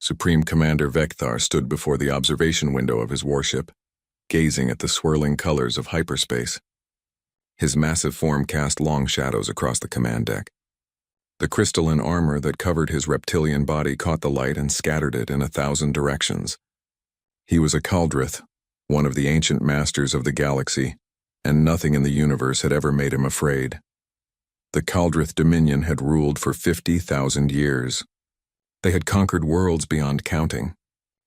Supreme Commander Vecthar stood before the observation window of his warship, gazing at the swirling colors of hyperspace. His massive form cast long shadows across the command deck. The crystalline armor that covered his reptilian body caught the light and scattered it in 1,000 directions. He was a Kaldrith, one of the ancient masters of the galaxy, and nothing in the universe had ever made him afraid. The Kaldrith Dominion had ruled for 50,000 years. They had conquered worlds beyond counting.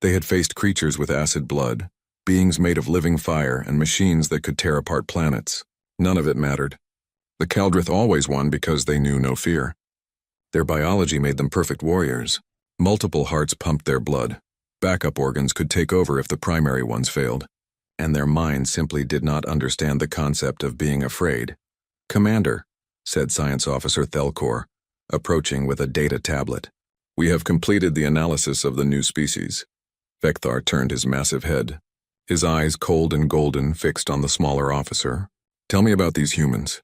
They had faced creatures with acid blood, beings made of living fire, and machines that could tear apart planets. None of it mattered. The Kaldrith always won because they knew no fear. Their biology made them perfect warriors. Multiple hearts pumped their blood. Backup organs could take over if the primary ones failed. And their minds simply did not understand the concept of being afraid. "Commander," said Science Officer Thelkor, approaching with a data tablet. "We have completed the analysis of the new species." Vecthar turned his massive head, his eyes cold and golden fixed on the smaller officer. "Tell me about these humans."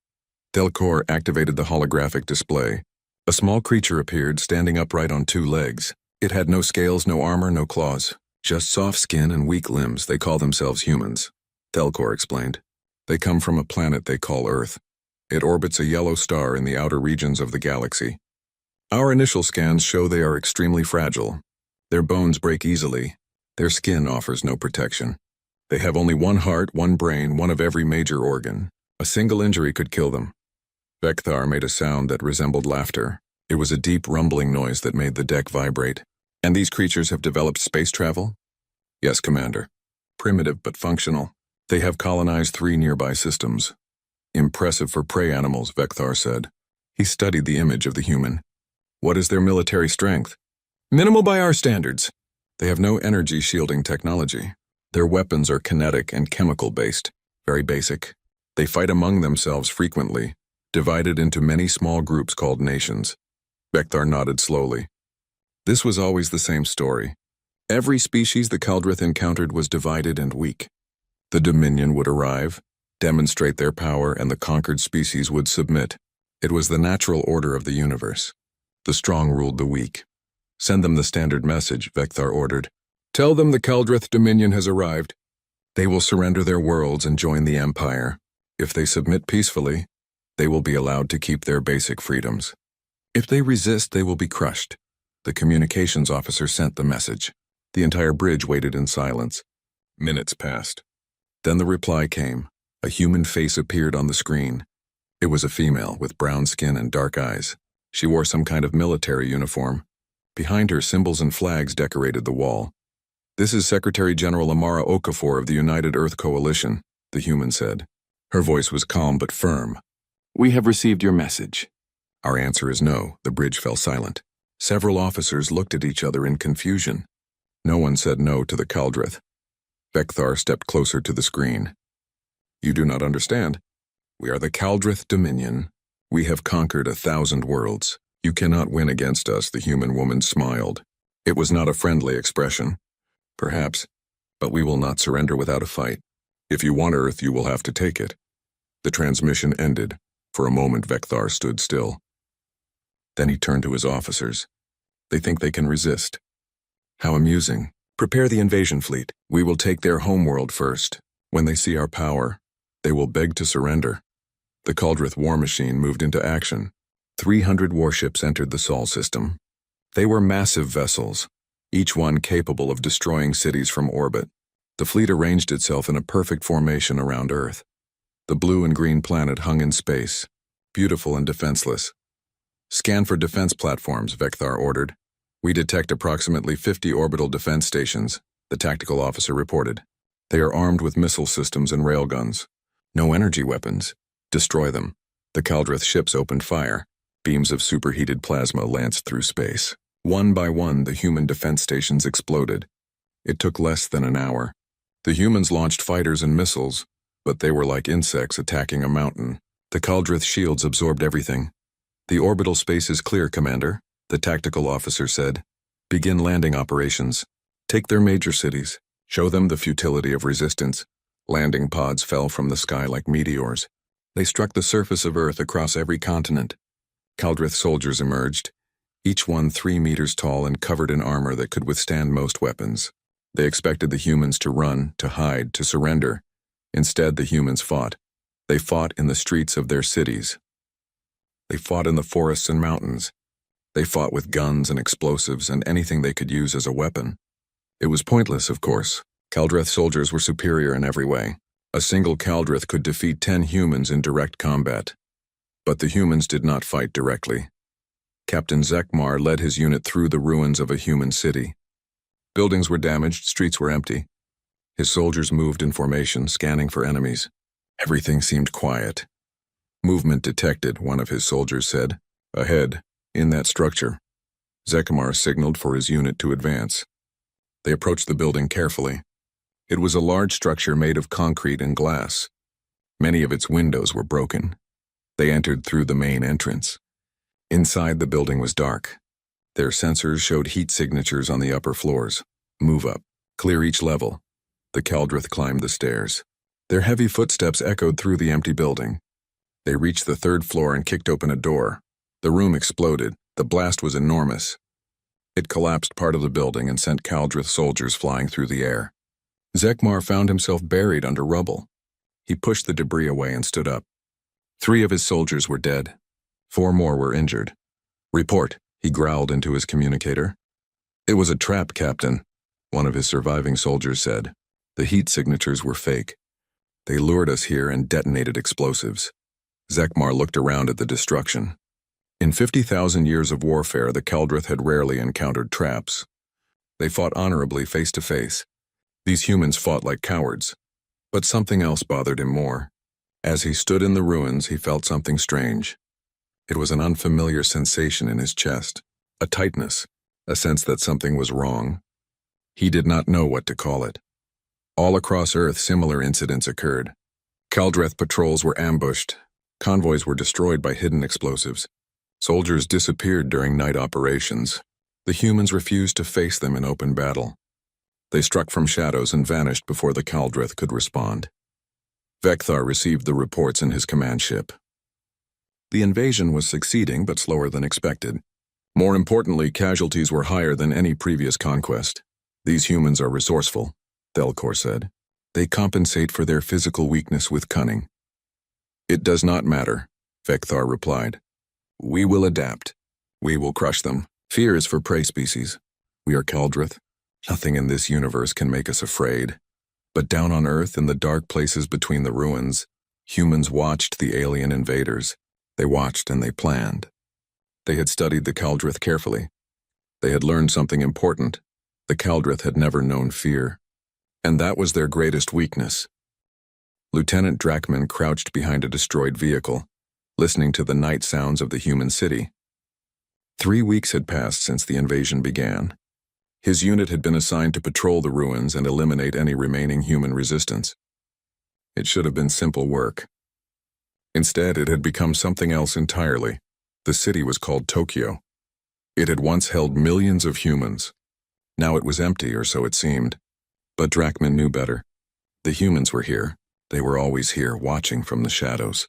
Thelkor activated the holographic display. A small creature appeared, standing upright on 2 legs. It had no scales, no armor, no claws. Just soft skin and weak limbs. They call themselves humans, Thelkor explained. They come from a planet they call Earth. It orbits a yellow star in the outer regions of the galaxy. Our initial scans show they are extremely fragile. Their bones break easily. Their skin offers no protection. They have only 1 heart, 1 brain, 1 of every major organ. A single injury could kill them. Vecthar made a sound that resembled laughter. It was a deep rumbling noise that made the deck vibrate. "And these creatures have developed space travel?" "Yes, Commander. Primitive but functional. They have colonized 3 nearby systems." "Impressive for prey animals," Vecthar said. He studied the image of the human. "What is their military strength?" "Minimal by our standards." "They have no energy shielding technology. Their weapons are kinetic and chemical-based, very basic. They fight among themselves frequently, divided into many small groups called nations." Vecthar nodded slowly. This was always the same story. Every species the Kaldrith encountered was divided and weak. The Dominion would arrive, demonstrate their power, and the conquered species would submit. It was the natural order of the universe. The strong ruled the weak. "Send them the standard message," Vecthar ordered. "Tell them the Kaldrith Dominion has arrived. They will surrender their worlds and join the Empire. If they submit peacefully, they will be allowed to keep their basic freedoms. If they resist, they will be crushed." The communications officer sent the message. The entire bridge waited in silence. Minutes passed. Then the reply came. A human face appeared on the screen. It was a female with brown skin and dark eyes. She wore some kind of military uniform. Behind her, symbols and flags decorated the wall. "This is Secretary General Amara Okafor of the United Earth Coalition," the human said. Her voice was calm but firm. "We have received your message." "Our answer is no." The bridge fell silent. Several officers looked at each other in confusion. No one said no to the Kaldrith. Vecthar stepped closer to the screen. "You do not understand. We are the Kaldrith Dominion. We have conquered 1,000 worlds. You cannot win against us," the human woman smiled. It was not a friendly expression. "Perhaps, but we will not surrender without a fight. If you want Earth, you will have to take it." The transmission ended. For a moment, Vecthar stood still. Then he turned to his officers. "They think they can resist. How amusing. Prepare the invasion fleet. We will take their homeworld first. When they see our power, they will beg to surrender." The Kaldrith war machine moved into action. 300 warships entered the Sol system. They were massive vessels, each one capable of destroying cities from orbit. The fleet arranged itself in a perfect formation around Earth. The blue and green planet hung in space, beautiful and defenseless. "Scan for defense platforms," Vecthar ordered. "We detect approximately 50 orbital defense stations," the tactical officer reported. "They are armed with missile systems and railguns. No energy weapons. Destroy them." The Kaldrith ships opened fire. Beams of superheated plasma lanced through space. One by one, the human defense stations exploded. It took less than an hour. The humans launched fighters and missiles, but they were like insects attacking a mountain. The Kaldrith shields absorbed everything. "The orbital space is clear, Commander," the tactical officer said. "Begin landing operations. Take their major cities. Show them the futility of resistance." Landing pods fell from the sky like meteors. They struck the surface of Earth across every continent. Kaldrith soldiers emerged, each one 3 meters tall and covered in armor that could withstand most weapons. They expected the humans to run, to hide, to surrender. Instead, the humans fought. They fought in the streets of their cities. They fought in the forests and mountains. They fought with guns and explosives and anything they could use as a weapon. It was pointless, of course. Kaldreth soldiers were superior in every way. A single Kaldreth could defeat 10 humans in direct combat. But the humans did not fight directly. Captain Zekmar led his unit through the ruins of a human city. Buildings were damaged, streets were empty. His soldiers moved in formation, scanning for enemies. Everything seemed quiet. Movement detected, one of his soldiers said. Ahead, in that structure. Zekmar signaled for his unit to advance. They approached the building carefully. It was a large structure made of concrete and glass. Many of its windows were broken. They entered through the main entrance. Inside, the building was dark. Their sensors showed heat signatures on the upper floors. Move up. Clear each level. The Kaldreth climbed the stairs. Their heavy footsteps echoed through the empty building. They reached the 3rd floor and kicked open a door. The room exploded. The blast was enormous. It collapsed part of the building and sent Kaldreth soldiers flying through the air. Zekmar found himself buried under rubble. He pushed the debris away and stood up. 3 of his soldiers were dead. 4 more were injured. Report, he growled into his communicator. It was a trap, Captain, one of his surviving soldiers said. The heat signatures were fake. They lured us here and detonated explosives. Zekmar looked around at the destruction. In 50,000 years of warfare, the Kaldreth had rarely encountered traps. They fought honorably face to face. These humans fought like cowards. But something else bothered him more. As he stood in the ruins, he felt something strange. It was an unfamiliar sensation in his chest, a tightness, a sense that something was wrong. He did not know what to call it. All across Earth, similar incidents occurred. Kaldreth patrols were ambushed. Convoys were destroyed by hidden explosives. Soldiers disappeared during night operations. The humans refused to face them in open battle. They struck from shadows and vanished before the Kaldreth could respond. Vekthar received the reports in his command ship. The invasion was succeeding, but slower than expected. More importantly, casualties were higher than any previous conquest. These humans are resourceful, Thelkor said. They compensate for their physical weakness with cunning. It does not matter, Vekthar replied. We will adapt. We will crush them. Fear is for prey species. We are Kaldreth. Nothing in this universe can make us afraid. But down on Earth, in the dark places between the ruins, humans watched the alien invaders. They watched and they planned. They had studied the Kaldreth carefully. They had learned something important. The Kaldreth had never known fear. And that was their greatest weakness. Lieutenant Drakman crouched behind a destroyed vehicle, listening to the night sounds of the human city. 3 weeks had passed since the invasion began. His unit had been assigned to patrol the ruins and eliminate any remaining human resistance. It should have been simple work. Instead, it had become something else entirely. The city was called Tokyo. It had once held millions of humans. Now it was empty, or so it seemed. But Drakman knew better. The humans were here. They were always here, watching from the shadows.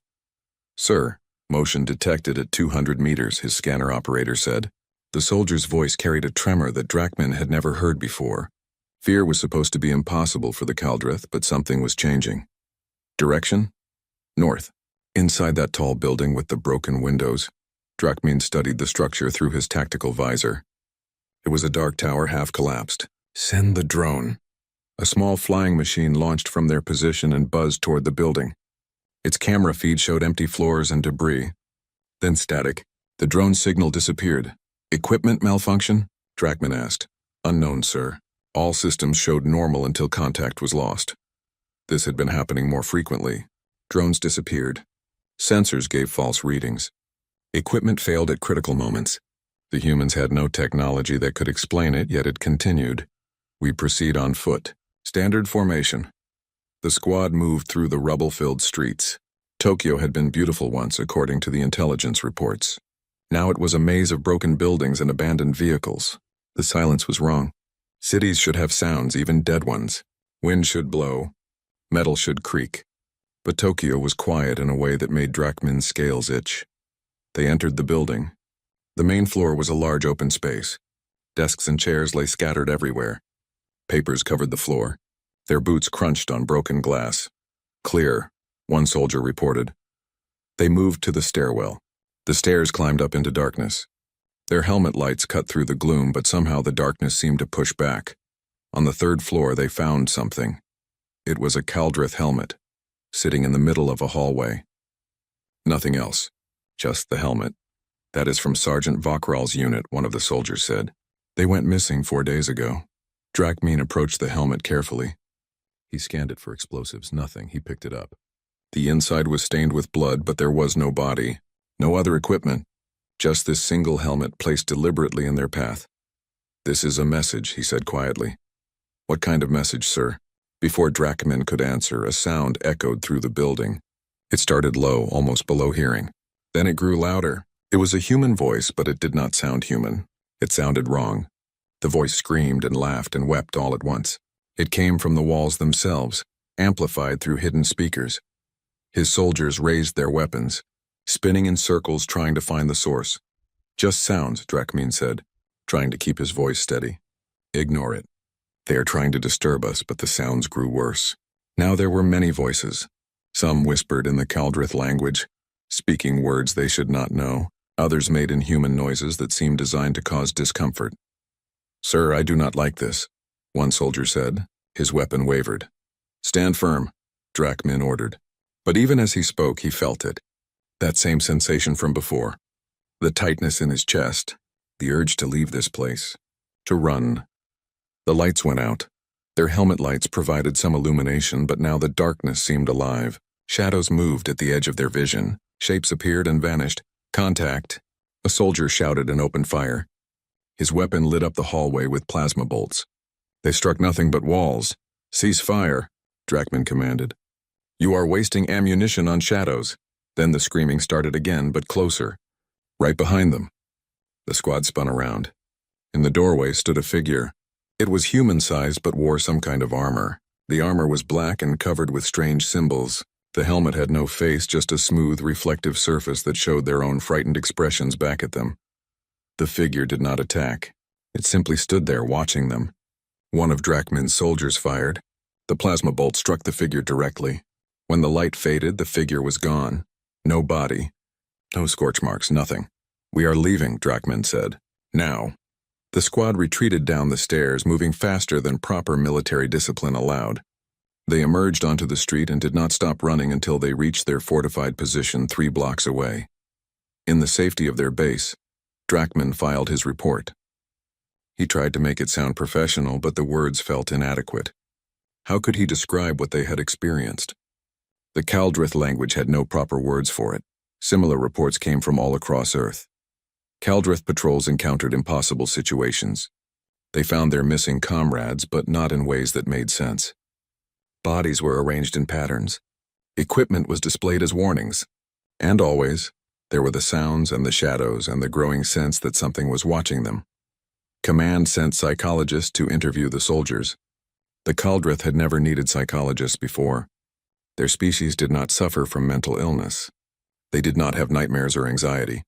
Sir, motion detected at 200 meters, his scanner operator said. The soldier's voice carried a tremor that Drakman had never heard before. Fear was supposed to be impossible for the Kaldreth, but something was changing. Direction? North. Inside that tall building with the broken windows, Drakman studied the structure through his tactical visor. It was a dark tower half collapsed. Send the drone. A small flying machine launched from their position and buzzed toward the building. Its camera feed showed empty floors and debris. Then static. The drone signal disappeared. Equipment malfunction? Drakman asked. Unknown, sir. All systems showed normal until contact was lost. This had been happening more frequently. Drones disappeared. Sensors gave false readings. Equipment failed at critical moments. The humans had no technology that could explain it, yet it continued. We proceed on foot. Standard formation. The squad moved through the rubble-filled streets. Tokyo had been beautiful once, according to the intelligence reports. Now it was a maze of broken buildings and abandoned vehicles. The silence was wrong. Cities should have sounds, even dead ones. Wind should blow. Metal should creak. But Tokyo was quiet in a way that made Drakman's scales itch. They entered the building. The main floor was a large open space. Desks and chairs lay scattered everywhere. Papers covered the floor. Their boots crunched on broken glass. "Clear," one soldier reported. They moved to the stairwell. The stairs climbed up into darkness. Their helmet lights cut through the gloom, but somehow the darkness seemed to push back. On the third floor, they found something. It was a Caldrith helmet, sitting in the middle of a hallway. Nothing else, just the helmet. "That is from Sergeant Vokral's unit," one of the soldiers said. "They went missing 4 days ago." Drakmin approached the helmet carefully. He scanned it for explosives. Nothing. He picked it up. The inside was stained with blood, but there was no body, no other equipment, just this single helmet placed deliberately in their path. "This is a message," he said quietly. "What kind of message, sir?" Before Drakmin could answer, a sound echoed through the building. It started low, almost below hearing. Then it grew louder. It was a human voice, but it did not sound human. It sounded wrong. The voice screamed and laughed and wept all at once. It came from the walls themselves, amplified through hidden speakers. His soldiers raised their weapons, spinning in circles trying to find the source. "Just sounds," Drakmin said, trying to keep his voice steady. "Ignore it. They are trying to disturb us," but the sounds grew worse. Now there were many voices. Some whispered in the Caldrith language, speaking words they should not know. Others made inhuman noises that seemed designed to cause discomfort. "Sir, I do not like this," one soldier said. His weapon wavered. "Stand firm," Drakmin ordered. But even as he spoke, he felt it. That same sensation from before. The tightness in his chest. The urge to leave this place. To run. The lights went out. Their helmet lights provided some illumination, but now the darkness seemed alive. Shadows moved at the edge of their vision. Shapes appeared and vanished. "Contact!" A soldier shouted and opened fire. His weapon lit up the hallway with plasma bolts. They struck nothing but walls. "Cease fire," Drakmin commanded. "You are wasting ammunition on shadows." Then the screaming started again, but closer. Right behind them. The squad spun around. In the doorway stood a figure. It was human-sized but wore some kind of armor. The armor was black and covered with strange symbols. The helmet had no face, just a smooth, reflective surface that showed their own frightened expressions back at them. The figure did not attack. It simply stood there watching them. One of Drakmin's soldiers fired. The plasma bolt struck the figure directly. When the light faded, the figure was gone. No body. No scorch marks, nothing. "We are leaving," Drakmin said. "Now." The squad retreated down the stairs, moving faster than proper military discipline allowed. They emerged onto the street and did not stop running until they reached their fortified position 3 blocks away. In the safety of their base, Drakmin filed his report. He tried to make it sound professional, but the words felt inadequate. How could he describe what they had experienced? The Caldrith language had no proper words for it. Similar reports came from all across Earth. Caldrith patrols encountered impossible situations. They found their missing comrades, but not in ways that made sense. Bodies were arranged in patterns. Equipment was displayed as warnings. And always, there were the sounds and the shadows and the growing sense that something was watching them. Command sent psychologists to interview the soldiers. The Caldrith had never needed psychologists before. Their species did not suffer from mental illness. They did not have nightmares or anxiety.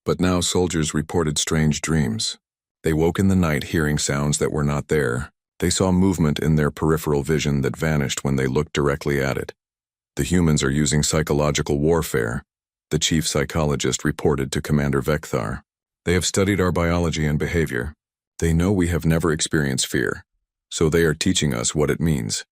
But now soldiers reported strange dreams. They woke in the night hearing sounds that were not there. They saw movement in their peripheral vision that vanished when they looked directly at it. "The humans are using psychological warfare," the chief psychologist reported to Commander Vekthar. "They have studied our biology and behavior. They know we have never experienced fear, so they are teaching us what it means."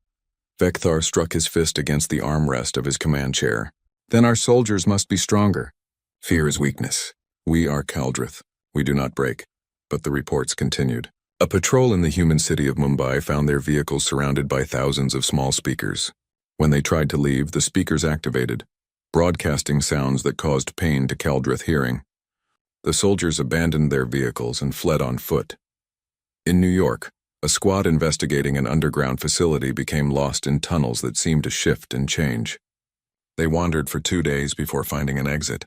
Vekthar struck his fist against the armrest of his command chair. "Then our soldiers must be stronger. Fear is weakness. We are Caldrith. We do not break." But the reports continued. A patrol in the human city of Mumbai found their vehicles surrounded by thousands of small speakers. When they tried to leave, the speakers activated, broadcasting sounds that caused pain to Caldrith hearing. The soldiers abandoned their vehicles and fled on foot. In New York, a squad investigating an underground facility became lost in tunnels that seemed to shift and change. They wandered for 2 days before finding an exit.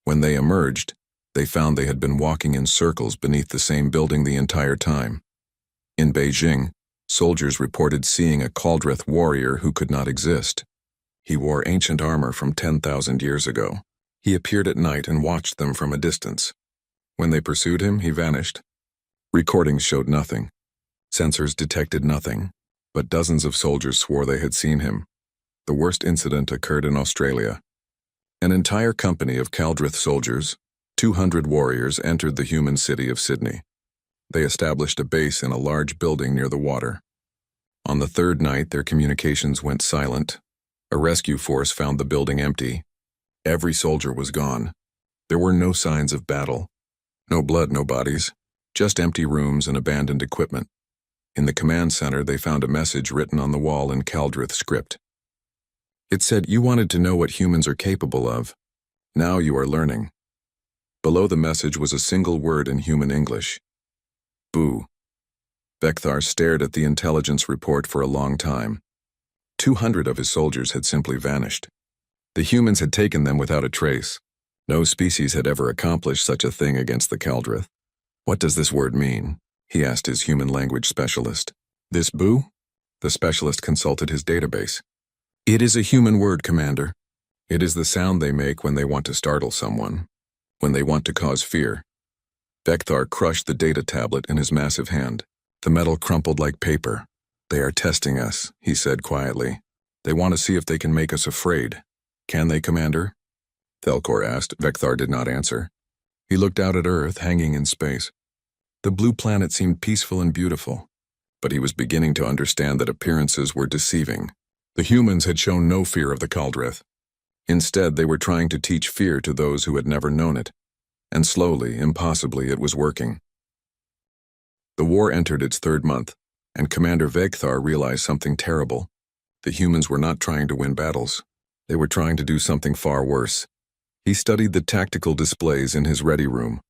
When they emerged, they found they had been walking in circles beneath the same building the entire time. In Beijing, soldiers reported seeing a Caldrith warrior who could not exist. He wore ancient armor from 10,000 years ago. He appeared at night and watched them from a distance. When they pursued him, he vanished. Recordings showed nothing. Sensors detected nothing, but dozens of soldiers swore they had seen him. The worst incident occurred in Australia. An entire company of Caldrith soldiers, 200 warriors, entered the human city of Sydney. They established a base in a large building near the water. On the third night, their communications went silent. A rescue force found the building empty. Every soldier was gone. There were no signs of battle. No blood, no bodies. Just empty rooms and abandoned equipment. In the command center, they found a message written on the wall in Caldrith script. It said, "You wanted to know what humans are capable of. Now you are learning." Below the message was a single word in human English. Boo. Vekthar stared at the intelligence report for a long time. 200 of his soldiers had simply vanished. The humans had taken them without a trace. No species had ever accomplished such a thing against the Caldrith. "What does this word mean?" he asked his human language specialist. "This boo?" The specialist consulted his database. "It is a human word, Commander. It is the sound they make when they want to startle someone, when they want to cause fear." Vekthar crushed the data tablet in his massive hand. The metal crumpled like paper. "They are testing us," he said quietly. "They want to see if they can make us afraid. Can they, Commander?" Thelkor asked. Vekthar did not answer. He looked out at Earth, hanging in space. The blue planet seemed peaceful and beautiful, but he was beginning to understand that appearances were deceiving. The humans had shown no fear of the Caldrith. Instead, they were trying to teach fear to those who had never known it. And slowly, impossibly, it was working. The war entered its third month, and Commander Vekthar realized something terrible. The humans were not trying to win battles. They were trying to do something far worse. He studied the tactical displays in his ready room.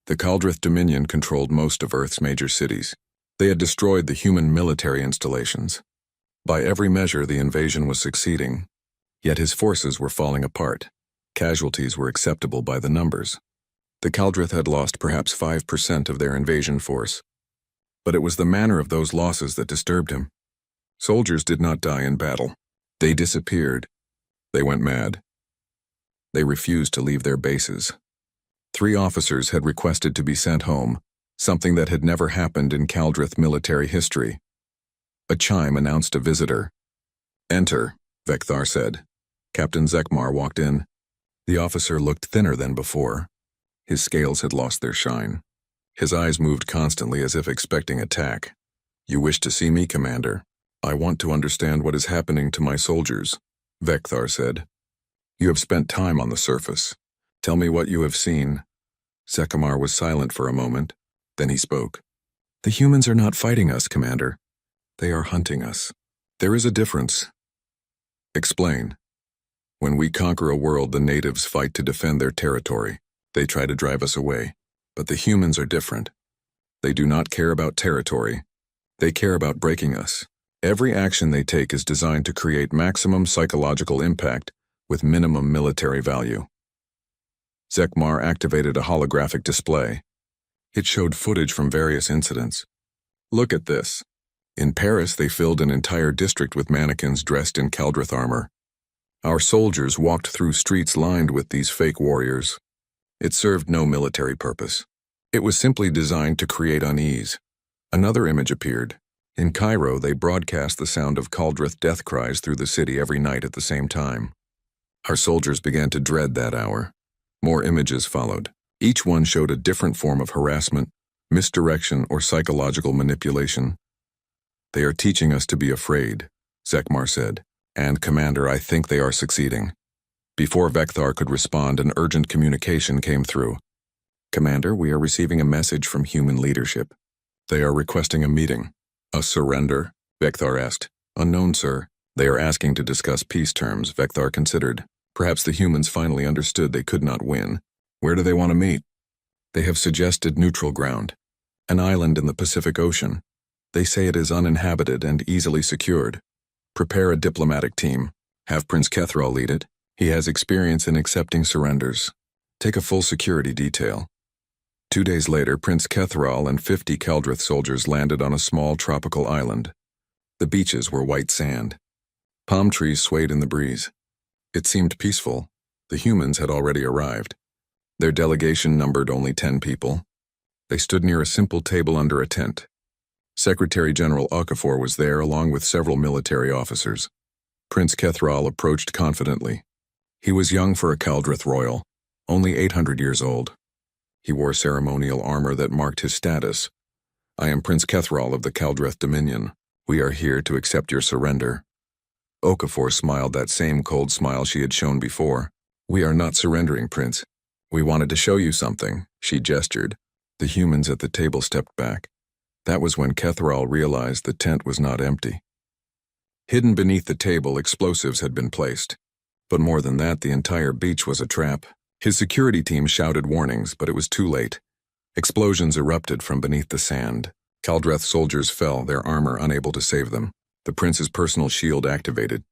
The Caldrith Dominion controlled most of Earth's major cities. They had destroyed the human military installations. By every measure, the invasion was succeeding. Yet his forces were falling apart. Casualties were acceptable by the numbers. The Caldrith had lost perhaps 5% of their invasion force. But it was the manner of those losses that disturbed him. Soldiers did not die in battle. They disappeared. They went mad. They refused to leave their bases. 3 officers had requested to be sent home, something that had never happened in Caldrith military history. A chime announced a visitor. "Enter," Vekthar said. Captain Zekmar walked in. The officer looked thinner than before. His scales had lost their shine. His eyes moved constantly as if expecting attack. "You wish to see me, Commander? I want to understand what is happening to my soldiers," Vekthar said. "You have spent time on the surface. Tell me what you have seen." Zekmar was silent for a moment. Then he spoke. "The humans are not fighting us, Commander. They are hunting us. There is a difference." "Explain." "When we conquer a world, the natives fight to defend their territory. They try to drive us away. But the humans are different. They do not care about territory. They care about breaking us. Every action they take is designed to create maximum psychological impact with minimum military value." Zekmar activated a holographic display. It showed footage from various incidents. "Look at this." In Paris, they filled an entire district with mannequins dressed in Caldrith armor. Our soldiers walked through streets lined with these fake warriors. It served no military purpose. It was simply designed to create unease. Another image appeared. In Cairo, they broadcast the sound of Caldrith death cries through the city every night at the same time. Our soldiers began to dread that hour. More images followed. Each one showed a different form of harassment, misdirection, or psychological manipulation. "They are teaching us to be afraid," Zekmar said. "And, Commander, I think they are succeeding." Before Vekthar could respond, an urgent communication came through. "Commander, we are receiving a message from human leadership. They are requesting a meeting." "A surrender?" Vekthar asked. "Unknown, sir. They are asking to discuss peace terms," Vekthar considered. Perhaps the humans finally understood they could not win. "Where do they want to meet?" "They have suggested neutral ground. An island in the Pacific Ocean. They say it is uninhabited and easily secured. Prepare a diplomatic team. Have Prince Kethral lead it. He has experience in accepting surrenders. Take a full security detail." 2 days later, Prince Kethral and 50 Caldrith soldiers landed on a small tropical island. The beaches were white sand. Palm trees swayed in the breeze. It seemed peaceful. The humans had already arrived. Their delegation numbered only 10 people. They stood near a simple table under a tent. Secretary General Okafor was there along with several military officers. Prince Kethral approached confidently. He was young for a Kaldrith royal, only 800 years old. He wore ceremonial armor that marked his status. "I am Prince Kethral of the Kaldrith Dominion. We are here to accept your surrender." Okafor smiled that same cold smile she had shown before. "We are not surrendering, Prince. We wanted to show you something," she gestured. The humans at the table stepped back. That was when Kethral realized the tent was not empty. Hidden beneath the table, explosives had been placed. But more than that, the entire beach was a trap. His security team shouted warnings, but it was too late. Explosions erupted from beneath the sand. Kaldrith soldiers fell, their armor unable to save them. The prince's personal shield activated,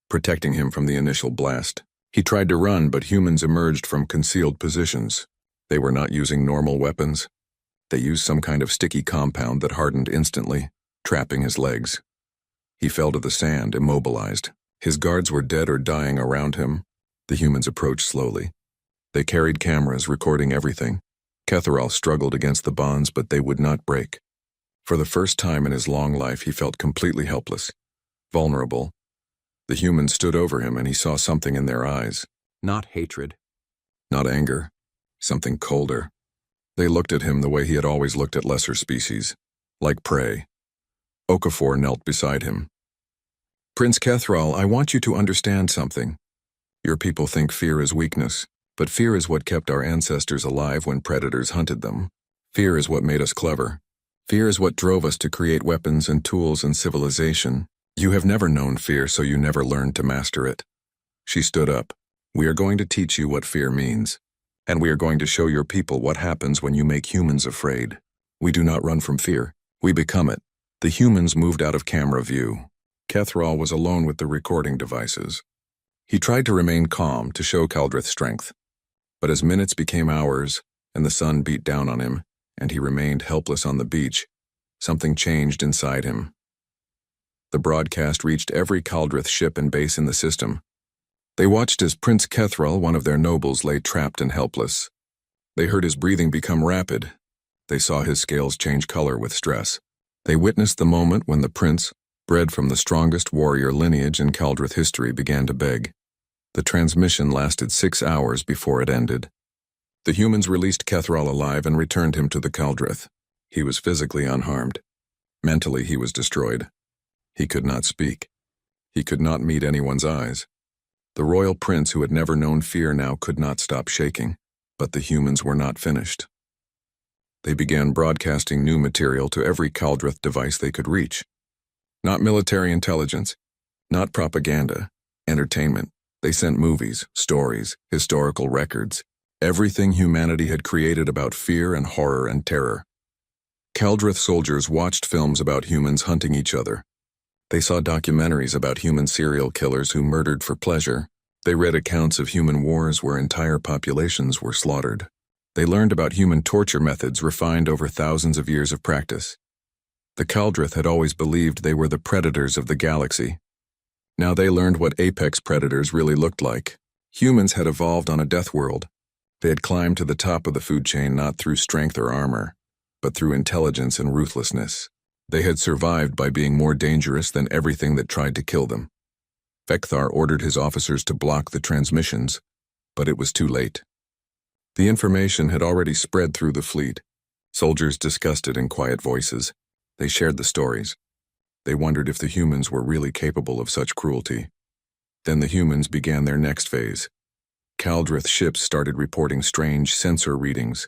protecting him from the initial blast. He tried to run, but humans emerged from concealed positions. They were not using normal weapons. They used some kind of sticky compound that hardened instantly, trapping his legs. He fell to the sand, immobilized. His guards were dead or dying around him. The humans approached slowly. They carried cameras, recording everything. Kethral struggled against the bonds, but they would not break. For the first time in his long life, he felt completely helpless, vulnerable. The humans stood over him, and he saw something in their eyes. Not hatred. Not anger. Something colder. They looked at him the way he had always looked at lesser species, like prey. Okafor knelt beside him. "Prince Kethral, I want you to understand something. Your people think fear is weakness, but fear is what kept our ancestors alive when predators hunted them. Fear is what made us clever. Fear is what drove us to create weapons and tools and civilization. You have never known fear, so you never learned to master it." She stood up. "We are going to teach you what fear means, and we are going to show your people what happens when you make humans afraid. We do not run from fear. We become it." The humans moved out of camera view. Kethral was alone with the recording devices. He tried to remain calm to show Kaldrith's strength. But as minutes became hours, and the sun beat down on him, and he remained helpless on the beach, something changed inside him. The broadcast reached every Kaldrith ship and base in the system. They watched as Prince Kethral, one of their nobles, lay trapped and helpless. They heard his breathing become rapid. They saw his scales change color with stress. They witnessed the moment when the prince, bred from the strongest warrior lineage in Kaldrith history, began to beg. The transmission lasted 6 hours before it ended. The humans released Kethral alive and returned him to the Kaldrith. He was physically unharmed. Mentally, he was destroyed. He could not speak. He could not meet anyone's eyes. The royal prince, who had never known fear, now could not stop shaking. But the humans were not finished. They began broadcasting new material to every Kaldrith device they could reach. Not military intelligence, not propaganda, entertainment. They sent movies, stories, historical records, everything humanity had created about fear and horror and terror. Kaldrith soldiers watched films about humans hunting each other. They saw documentaries about human serial killers who murdered for pleasure. They read accounts of human wars where entire populations were slaughtered. They learned about human torture methods refined over thousands of years of practice. The Kaldrith had always believed they were the predators of the galaxy. Now they learned what apex predators really looked like. Humans had evolved on a death world. They had climbed to the top of the food chain not through strength or armor, but through intelligence and ruthlessness. They had survived by being more dangerous than everything that tried to kill them. Fekthar ordered his officers to block the transmissions, but it was too late. The information had already spread through the fleet. Soldiers discussed it in quiet voices. They shared the stories. They wondered if the humans were really capable of such cruelty. Then the humans began their next phase. Kaldrith ships started reporting strange sensor readings.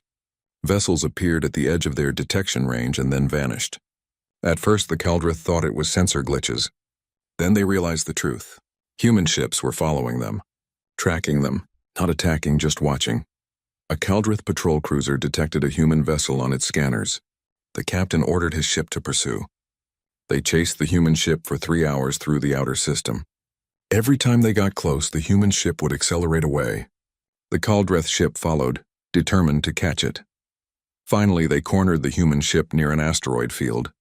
Vessels appeared at the edge of their detection range and then vanished. At first, the Kaldrith thought it was sensor glitches. Then they realized the truth. Human ships were following them, tracking them, not attacking, just watching. A Kaldrith patrol cruiser detected a human vessel on its scanners. The captain ordered his ship to pursue. They chased the human ship for 3 hours through the outer system. Every time they got close, the human ship would accelerate away. The Kaldrith ship followed, determined to catch it. Finally, they cornered the human ship near an asteroid field.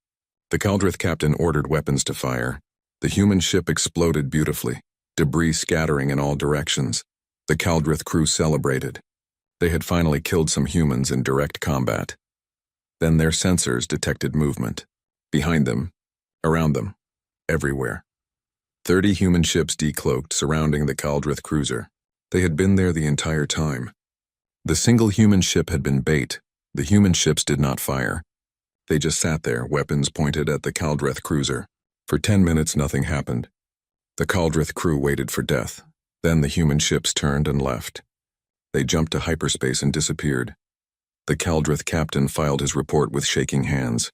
The Kaldrith captain ordered weapons to fire. The human ship exploded beautifully, debris scattering in all directions. The Kaldrith crew celebrated. They had finally killed some humans in direct combat. Then their sensors detected movement. Behind them, around them, everywhere. 30 human ships decloaked surrounding the Kaldrith cruiser. They had been there the entire time. The single human ship had been bait. The human ships did not fire. They just sat there, weapons pointed at the Kaldrith cruiser. For 10 minutes nothing happened. The Kaldrith crew waited for death. Then the human ships turned and left. They jumped to hyperspace and disappeared. The Kaldrith captain filed his report with shaking hands.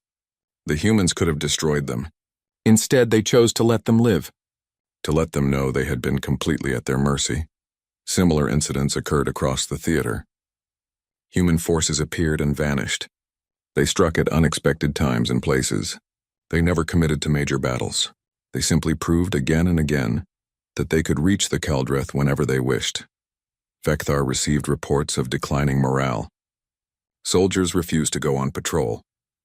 The humans could have destroyed them. Instead, they chose to let them live. To let them know they had been completely at their mercy. Similar incidents occurred across the theater. Human forces appeared and vanished. They struck at unexpected times and places. They never committed to major battles. They simply proved again and again that they could reach the Kaldrith whenever they wished. Vekthar received reports of declining morale. Soldiers refused to go on patrol.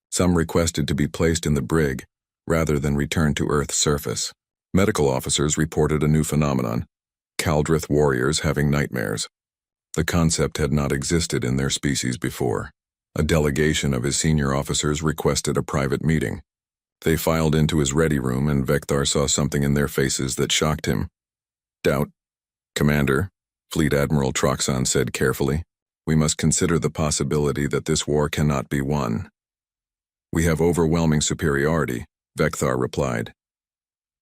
Some requested to be placed in the brig rather than return to Earth's surface. Medical officers reported a new phenomenon: Kaldrith warriors having nightmares. The concept had not existed in their species before. A delegation of his senior officers requested a private meeting. They filed into his ready room, and Vekthar saw something in their faces that shocked him. Doubt. "Commander," Fleet Admiral Troxon said carefully, "we must consider the possibility that this war cannot be won." "We have overwhelming superiority," Vekthar replied.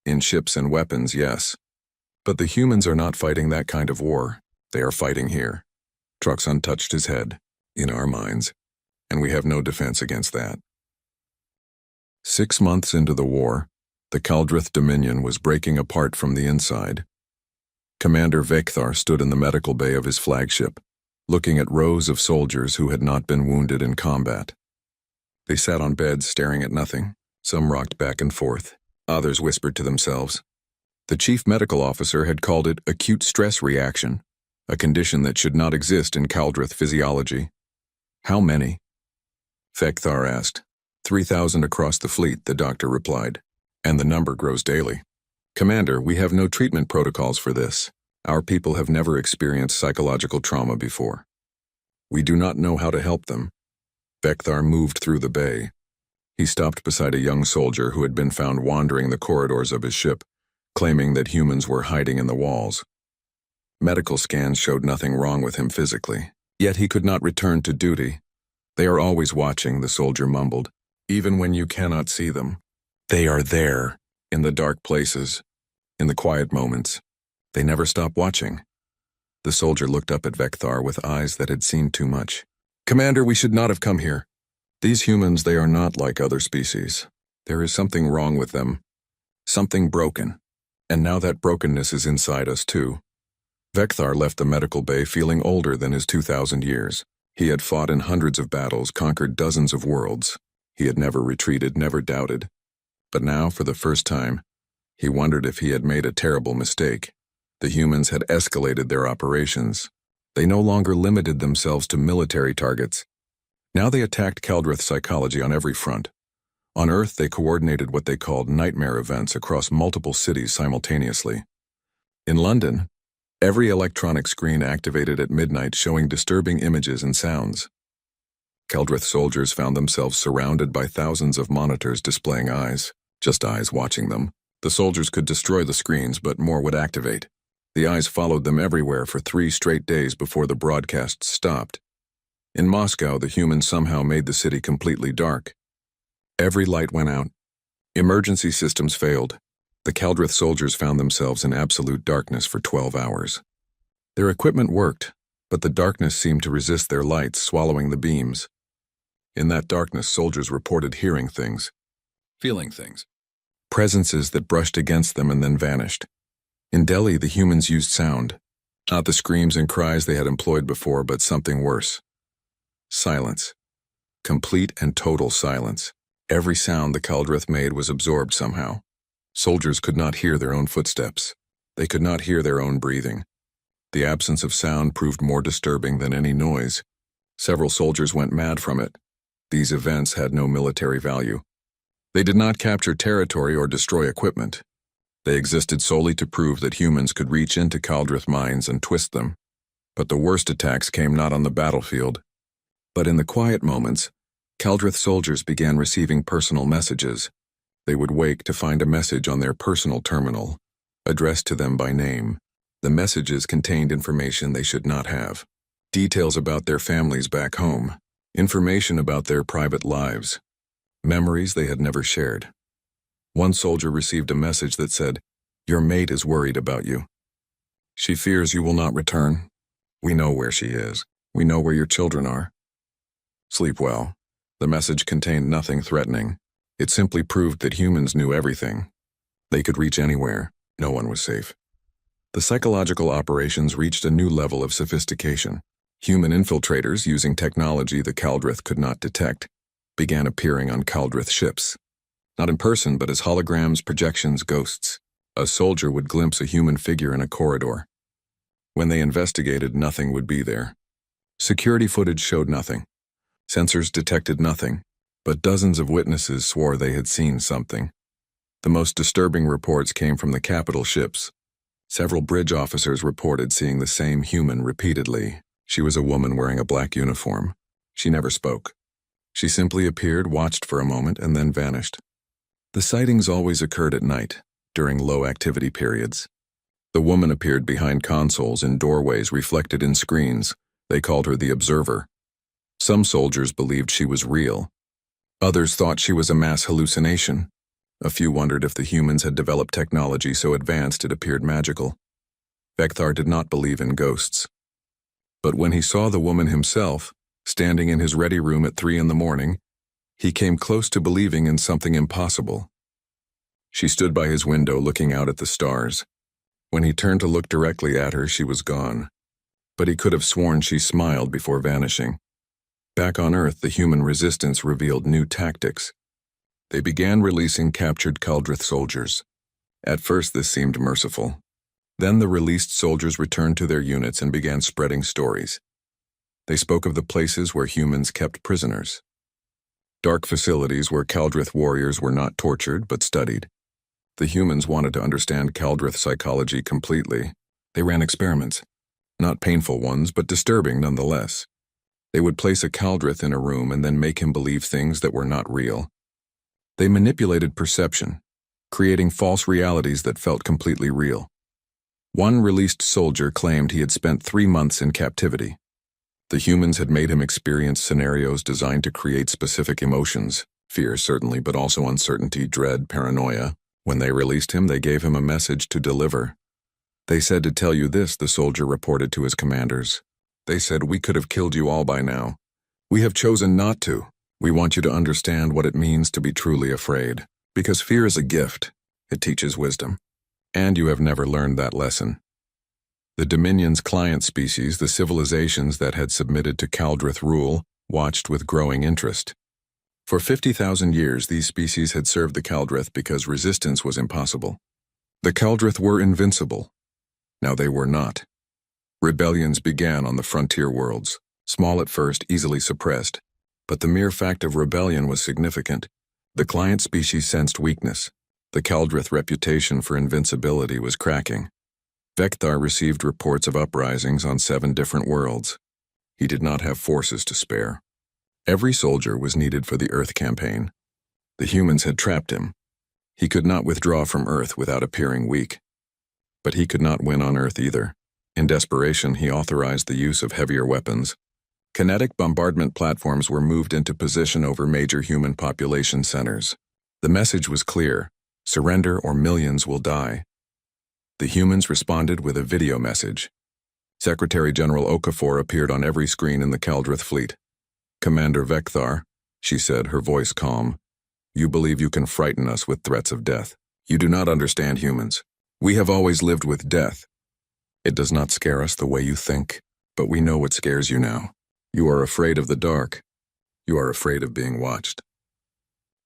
"In ships and weapons, yes. But the humans are not fighting that kind of war. They are fighting here." Troxon touched his head. "In our minds. And we have no defense against that." 6 months into the war, the Kaldrith Dominion was breaking apart from the inside. Commander Vekthar stood in the medical bay of his flagship, looking at rows of soldiers who had not been wounded in combat. They sat on beds staring at nothing. Some rocked back and forth. Others whispered to themselves. The chief medical officer had called it acute stress reaction, a condition that should not exist in Kaldrith physiology. "How many?" Vekthar asked. 3,000 across the fleet, the doctor replied. "And the number grows daily." "Commander, we have no treatment protocols for this. Our people have never experienced psychological trauma before. We do not know how to help them." Vekthar moved through the bay. He stopped beside a young soldier who had been found wandering the corridors of his ship, claiming that humans were hiding in the walls. Medical scans showed nothing wrong with him physically, yet he could not return to duty. "They are always watching," the soldier mumbled, "even when you cannot see them. They are there, in the dark places, in the quiet moments. They never stop watching." The soldier looked up at Vekthar with eyes that had seen too much. "Commander, we should not have come here. These humans, they are not like other species. There is something wrong with them. Something broken. And now that brokenness is inside us too." Vekthar left the medical bay feeling older than his 2,000 years. He had fought in hundreds of battles, conquered dozens of worlds. He had never retreated, never doubted. But now, for the first time, he wondered if he had made a terrible mistake. The humans had escalated their operations. They no longer limited themselves to military targets. Now they attacked Kaldrith psychology on every front. On Earth, they coordinated what they called nightmare events across multiple cities simultaneously. In London, every electronic screen activated at midnight showing disturbing images and sounds. Kaldrith soldiers found themselves surrounded by thousands of monitors displaying eyes, just eyes watching them. The soldiers could destroy the screens, but more would activate. The eyes followed them everywhere for 3 straight days before the broadcasts stopped. In Moscow, the humans somehow made the city completely dark. Every light went out. Emergency systems failed. The Kaldrith soldiers found themselves in absolute darkness for 12 hours. Their equipment worked, but the darkness seemed to resist their lights, swallowing the beams. In that darkness, soldiers reported hearing things, feeling things, presences that brushed against them and then vanished. In Delhi, the humans used sound, not the screams and cries they had employed before, but something worse. Silence. Complete and total silence. Every sound the Kaldrith made was absorbed somehow. Soldiers could not hear their own footsteps. They could not hear their own breathing. The absence of sound proved more disturbing than any noise. Several soldiers went mad from it. These events had no military value. They did not capture territory or destroy equipment. They existed solely to prove that humans could reach into Kaldrith minds and twist them. But the worst attacks came not on the battlefield, but in the quiet moments. Kaldrith soldiers began receiving personal messages. They would wake to find a message on their personal terminal, addressed to them by name. The messages contained information they should not have. Details about their families back home. Information about their private lives. Memories they had never shared. One soldier received a message that said, "Your mate is worried about you. She fears you will not return. We know where she is. We know where your children are. Sleep well." The message contained nothing threatening. It simply proved that humans knew everything. They could reach anywhere. No one was safe. The psychological operations reached a new level of sophistication. Human infiltrators, using technology the Kaldrith could not detect, began appearing on Kaldrith ships. Not in person, but as holograms, projections, ghosts. A soldier would glimpse a human figure in a corridor. When they investigated, nothing would be there. Security footage showed nothing. Sensors detected nothing, but dozens of witnesses swore they had seen something. The most disturbing reports came from the capital ships. Several bridge officers reported seeing the same human repeatedly. She was a woman wearing a black uniform. She never spoke. She simply appeared, watched for a moment, and then vanished. The sightings always occurred at night, during low activity periods. The woman appeared behind consoles in doorways reflected in screens. They called her the Observer. Some soldiers believed she was real. Others thought she was a mass hallucination. A few wondered if the humans had developed technology so advanced it appeared magical. Vekthar did not believe in ghosts. But when he saw the woman himself, standing in his ready room at 3 a.m, he came close to believing in something impossible. She stood by his window looking out at the stars. When he turned to look directly at her, she was gone. But he could have sworn she smiled before vanishing. Back on Earth, the human resistance revealed new tactics. They began releasing captured Kaldrith soldiers. At first, this seemed merciful. Then the released soldiers returned to their units and began spreading stories. They spoke of the places where humans kept prisoners. Dark facilities where Kaldrith warriors were not tortured but studied. The humans wanted to understand Kaldrith psychology completely. They ran experiments. Not painful ones, but disturbing nonetheless. They would place a Kaldrith in a room and then make him believe things that were not real. They manipulated perception, creating false realities that felt completely real. One released soldier claimed he had spent 3 months in captivity. The humans had made him experience scenarios designed to create specific emotions, fear certainly, but also uncertainty, dread, paranoia. When they released him, they gave him a message to deliver. "They said to tell you this," the soldier reported to his commanders. "They said, we could have killed you all by now. We have chosen not to. We want you to understand what it means to be truly afraid. Because fear is a gift. It teaches wisdom. And you have never learned that lesson." The Dominion's client species, the civilizations that had submitted to Kaldrith rule, watched with growing interest. For 50,000 years, these species had served the Kaldrith because resistance was impossible. The Kaldrith were invincible. Now they were not. Rebellions began on the frontier worlds, small at first, easily suppressed. But the mere fact of rebellion was significant. The client species sensed weakness. The Kaldrith reputation for invincibility was cracking. Vekthar received reports of uprisings on 7 different worlds. He did not have forces to spare. Every soldier was needed for the Earth campaign. The humans had trapped him. He could not withdraw from Earth without appearing weak. But he could not win on Earth either. In desperation, he authorized the use of heavier weapons. Kinetic bombardment platforms were moved into position over major human population centers. The message was clear: surrender or millions will die. The humans responded with a video message. Secretary General Okafor appeared on every screen in the Kaldrith fleet. "Commander Vekthar," she said, her voice calm, "you believe you can frighten us with threats of death. You do not understand humans. We have always lived with death. It does not scare us the way you think, but we know what scares you now. You are afraid of the dark. You are afraid of being watched.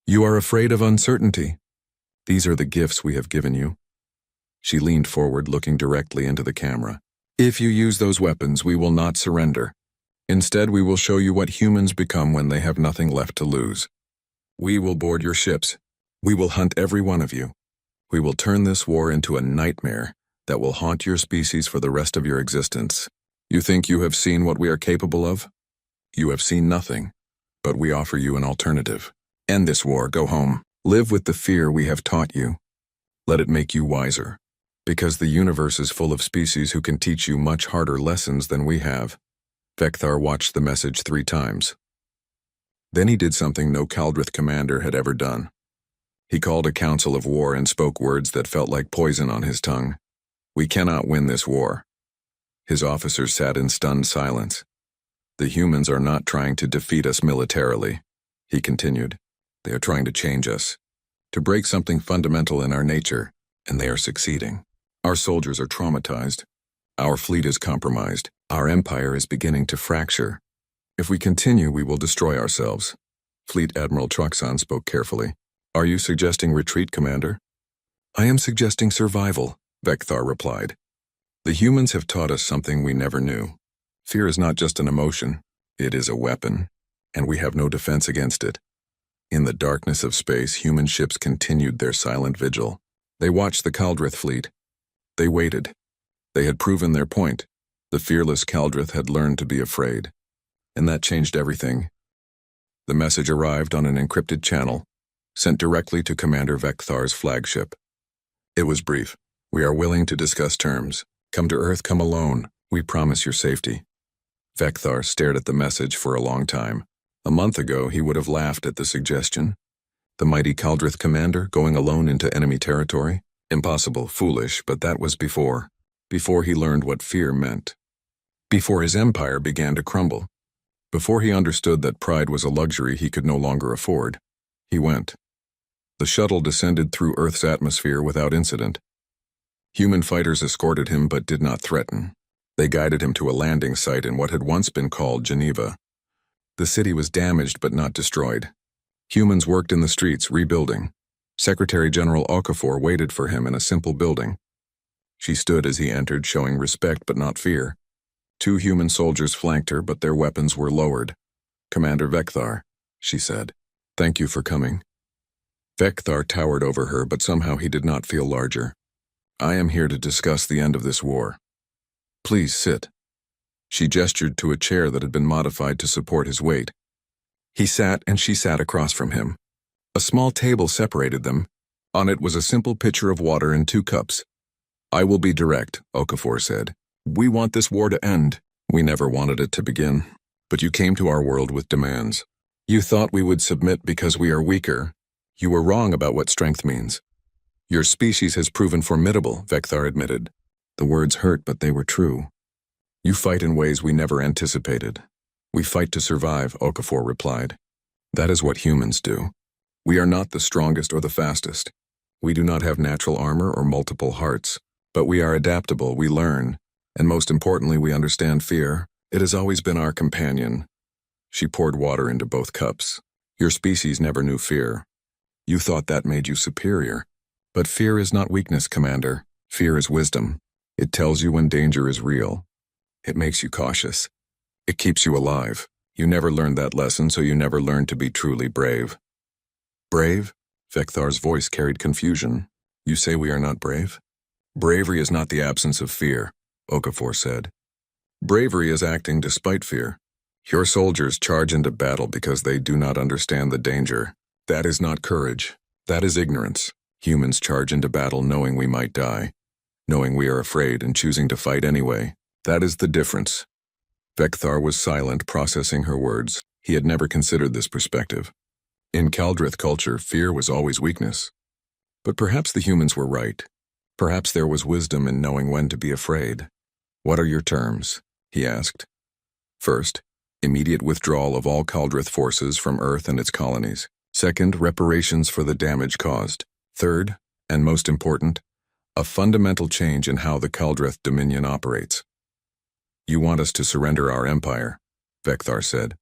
You are afraid of uncertainty. These are the gifts we have given you." She leaned forward, looking directly into the camera. "If you use those weapons, we will not surrender. Instead, we will show you what humans become when they have nothing left to lose. We will board your ships. We will hunt every one of you. We will turn this war into a nightmare that will haunt your species for the rest of your existence. You think you have seen what we are capable of? You have seen nothing, but we offer you an alternative. End this war, go home. Live with the fear we have taught you. Let it make you wiser, because the universe is full of species who can teach you much harder lessons than we have. Vekthar watched the message 3 times. Then he did something no Kaldrith commander had ever done. He called a council of war and spoke words that felt like poison on his tongue. We cannot win this war. His officers sat in stunned silence. The humans are not trying to defeat us militarily, he continued. They are trying to change us, to break something fundamental in our nature, and they are succeeding. Our soldiers are traumatized. Our fleet is compromised. Our empire is beginning to fracture. If we continue, we will destroy ourselves. Fleet Admiral Truxon spoke carefully. Are you suggesting retreat, Commander? I am suggesting survival, Vekthar replied. The humans have taught us something we never knew. Fear is not just an emotion, it is a weapon, and we have no defense against it. In the darkness of space, human ships continued their silent vigil. They watched the Kaldrith fleet. They waited. They had proven their point. The fearless Kaldrith had learned to be afraid. And that changed everything. The message arrived on an encrypted channel, sent directly to Commander Vekthar's flagship. It was brief. We are willing to discuss terms. Come to Earth, come alone. We promise your safety. Vekthar stared at the message for a long time. A month ago, he would have laughed at the suggestion. The mighty Kaldrith commander going alone into enemy territory? Impossible, foolish, but that was before. Before he learned what fear meant. Before his empire began to crumble. Before he understood that pride was a luxury he could no longer afford. He went. The shuttle descended through Earth's atmosphere without incident. Human fighters escorted him but did not threaten. They guided him to a landing site in what had once been called Geneva. The city was damaged but not destroyed. Humans worked in the streets, rebuilding. Secretary General Okafor waited for him in a simple building. She stood as he entered, showing respect but not fear. 2 human soldiers flanked her, but their weapons were lowered. Commander Vekthar, she said. Thank you for coming. Vekthar towered over her, but somehow he did not feel larger. I am here to discuss the end of this war. Please sit. She gestured to a chair that had been modified to support his weight. He sat and she sat across from him. A small table separated them. On it was a simple pitcher of water and 2 cups. I will be direct, Okafor said. We want this war to end. We never wanted it to begin. But you came to our world with demands. You thought we would submit because we are weaker. You were wrong about what strength means. Your species has proven formidable, Vekthar admitted. The words hurt, but they were true. You fight in ways we never anticipated. We fight to survive, Okafor replied. That is what humans do. We are not the strongest or the fastest. We do not have natural armor or multiple hearts. But we are adaptable, we learn. And most importantly, we understand fear. It has always been our companion. She poured water into both cups. Your species never knew fear. You thought that made you superior. But fear is not weakness, Commander. Fear is wisdom. It tells you when danger is real. It makes you cautious. It keeps you alive. You never learned that lesson, so you never learned to be truly brave. Brave? Vekthar's voice carried confusion. You say we are not brave? Bravery is not the absence of fear, Okafor said. Bravery is acting despite fear. Your soldiers charge into battle because they do not understand the danger. That is not courage. That is ignorance. Humans charge into battle knowing we might die, knowing we are afraid and choosing to fight anyway. That is the difference. Vekthar was silent, processing her words. He had never considered this perspective. In Kaldrith culture, fear was always weakness. But perhaps the humans were right. Perhaps there was wisdom in knowing when to be afraid. What are your terms? He asked. First, immediate withdrawal of all Kaldrith forces from Earth and its colonies. Second, reparations for the damage caused. Third, and most important, a fundamental change in how the Kaldrith Dominion operates. You want us to surrender our empire, Vekthar said.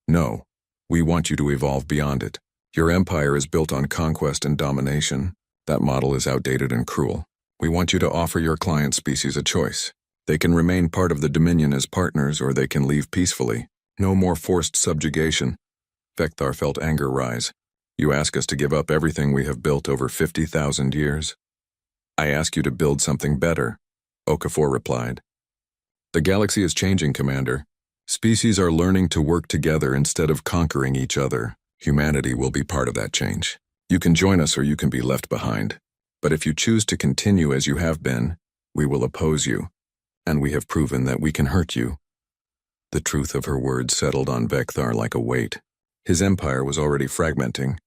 No, we want you to evolve beyond it. Your empire is built on conquest and domination. That model is outdated and cruel. We want you to offer your client species a choice. They can remain part of the Dominion as partners, or they can leave peacefully. No more forced subjugation. Vekthar felt anger rise. You ask us to give up everything we have built over 50,000 years? I ask you to build something better, Okafor replied. The galaxy is changing, Commander. Species are learning to work together instead of conquering each other. Humanity will be part of that change. You can join us or you can be left behind. But if you choose to continue as you have been, we will oppose you. And we have proven that we can hurt you. The truth of her words settled on Vecthar like a weight. His empire was already fragmenting.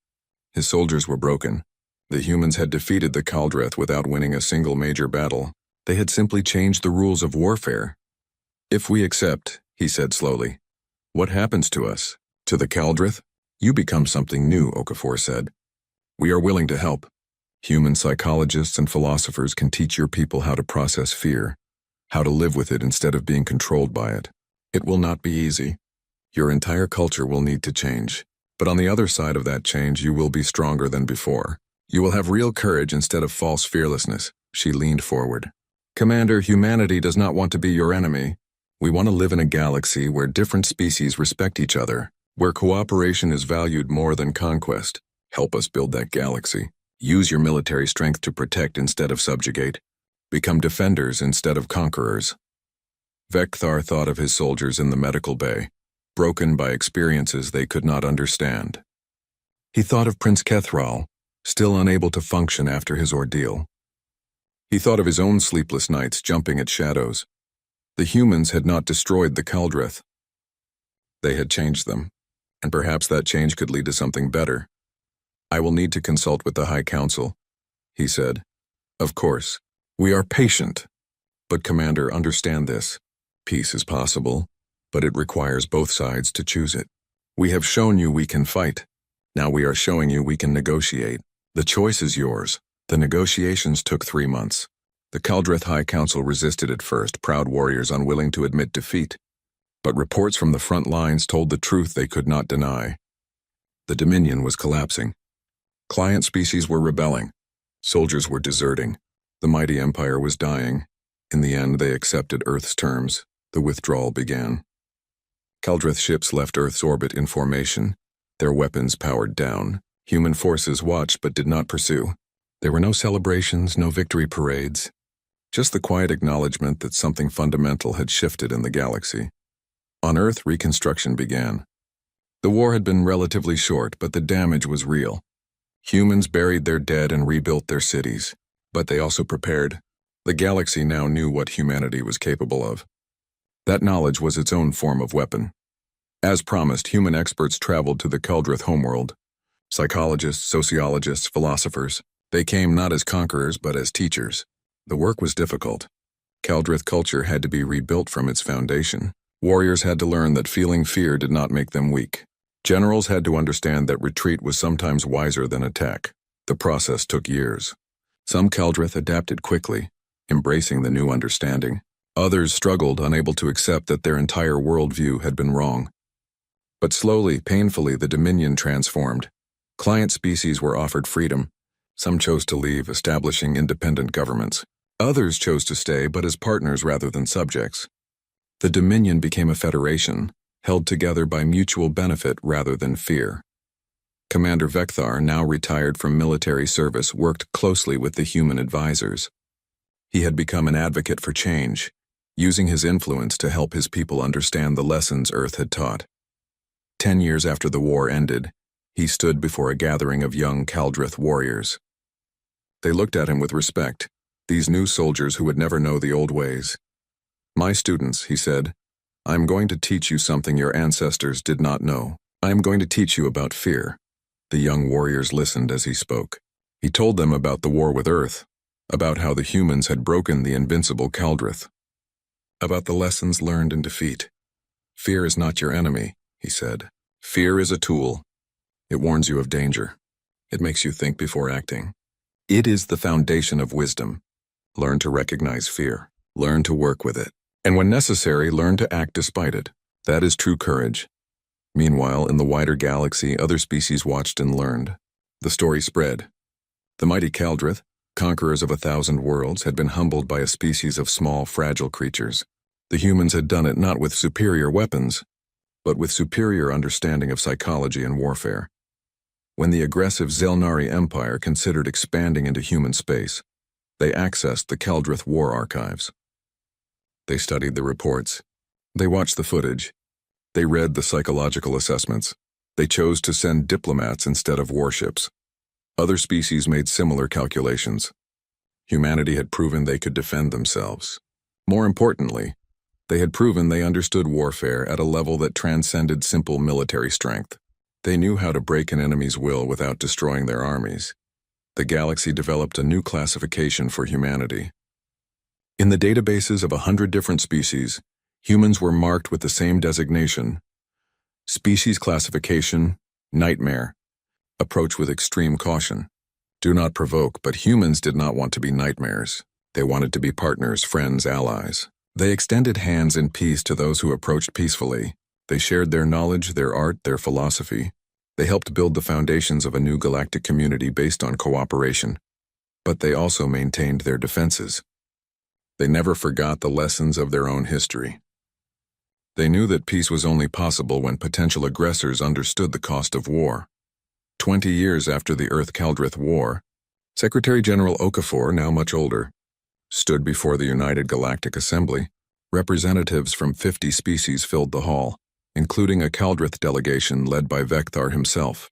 His soldiers were broken. The humans had defeated the Kaldreth without winning a single major battle. They had simply changed the rules of warfare. If we accept, he said slowly, what happens to us? To the Kaldreth? You become something new, Okafor said. We are willing to help. Human psychologists and philosophers can teach your people how to process fear, how to live with it instead of being controlled by it. It will not be easy. Your entire culture will need to change. But on the other side of that change, you will be stronger than before. You will have real courage instead of false fearlessness. She leaned forward. Commander, humanity does not want to be your enemy. We want to live in a galaxy where different species respect each other, where cooperation is valued more than conquest. Help us build that galaxy. Use your military strength to protect instead of subjugate. Become defenders instead of conquerors. Vecthar thought of his soldiers in the medical bay, broken by experiences they could not understand. He thought of Prince Kethral, still unable to function after his ordeal. He thought of his own sleepless nights jumping at shadows. The humans had not destroyed the Kaldreth. They had changed them, and perhaps that change could lead to something better. I will need to consult with the High Council, he said. Of course, we are patient. But Commander, understand this. Peace is possible, but it requires both sides to choose it. We have shown you we can fight. Now we are showing you we can negotiate. The choice is yours. The negotiations took 3 months. The Kaldreth High Council resisted at first, proud warriors unwilling to admit defeat. But reports from the front lines told the truth they could not deny. The Dominion was collapsing. Client species were rebelling. Soldiers were deserting. The mighty empire was dying. In the end, they accepted Earth's terms. The withdrawal began. Kaldreth ships left Earth's orbit in formation, their weapons powered down. Human forces watched but did not pursue. There were no celebrations, no victory parades. Just the quiet acknowledgement that something fundamental had shifted in the galaxy. On Earth, reconstruction began. The war had been relatively short, but the damage was real. Humans buried their dead and rebuilt their cities. But they also prepared. The galaxy now knew what humanity was capable of. That knowledge was its own form of weapon. As promised, human experts traveled to the Kaldreth homeworld. Psychologists, sociologists, philosophers. They came not as conquerors, but as teachers. The work was difficult. Kaldreth culture had to be rebuilt from its foundation. Warriors had to learn that feeling fear did not make them weak. Generals had to understand that retreat was sometimes wiser than attack. The process took years. Some Kaldreth adapted quickly, embracing the new understanding. Others struggled, unable to accept that their entire worldview had been wrong. But slowly, painfully, the Dominion transformed. Client species were offered freedom. Some chose to leave, establishing independent governments. Others chose to stay, but as partners rather than subjects. The Dominion became a federation, held together by mutual benefit rather than fear. Commander Vecthar, now retired from military service, worked closely with the human advisors. He had become an advocate for change, using his influence to help his people understand the lessons Earth had taught. 10 years after the war ended, he stood before a gathering of young Kaldreth warriors. They looked at him with respect, these new soldiers who would never know the old ways. My students, he said, I am going to teach you something your ancestors did not know. I am going to teach you about fear. The young warriors listened as he spoke. He told them about the war with Earth, about how the humans had broken the invincible Kaldreth, about the lessons learned in defeat. Fear is not your enemy, he said. Fear is a tool. It warns you of danger. It makes you think before acting. It is the foundation of wisdom. Learn to recognize fear. Learn to work with it. And when necessary, learn to act despite it. That is true courage. Meanwhile, in the wider galaxy, other species watched and learned. The story spread. The mighty Kaldreth, conquerors of 1,000 worlds, had been humbled by a species of small, fragile creatures. The humans had done it not with superior weapons, but with superior understanding of psychology and warfare. When the aggressive Zelnari Empire considered expanding into human space, they accessed the Kaldreth war archives. They studied the reports. They watched the footage. They read the psychological assessments. They chose to send diplomats instead of warships. Other species made similar calculations. Humanity had proven they could defend themselves. More importantly, they had proven they understood warfare at a level that transcended simple military strength. They knew how to break an enemy's will without destroying their armies. The galaxy developed a new classification for humanity. In the databases of 100 different species, humans were marked with the same designation. Species classification, nightmare. Approach with extreme caution. Do not provoke, but humans did not want to be nightmares. They wanted to be partners, friends, allies. They extended hands in peace to those who approached peacefully. They shared their knowledge, their art, their philosophy. They helped build the foundations of a new galactic community based on cooperation. But they also maintained their defenses. They never forgot the lessons of their own history. They knew that peace was only possible when potential aggressors understood the cost of war. 20 years after the Earth-Kaldrith War, Secretary General Okafor, now much older, stood before the United Galactic Assembly. Representatives from 50 species filled the hall, including a Kaldrith delegation led by Vecthar himself.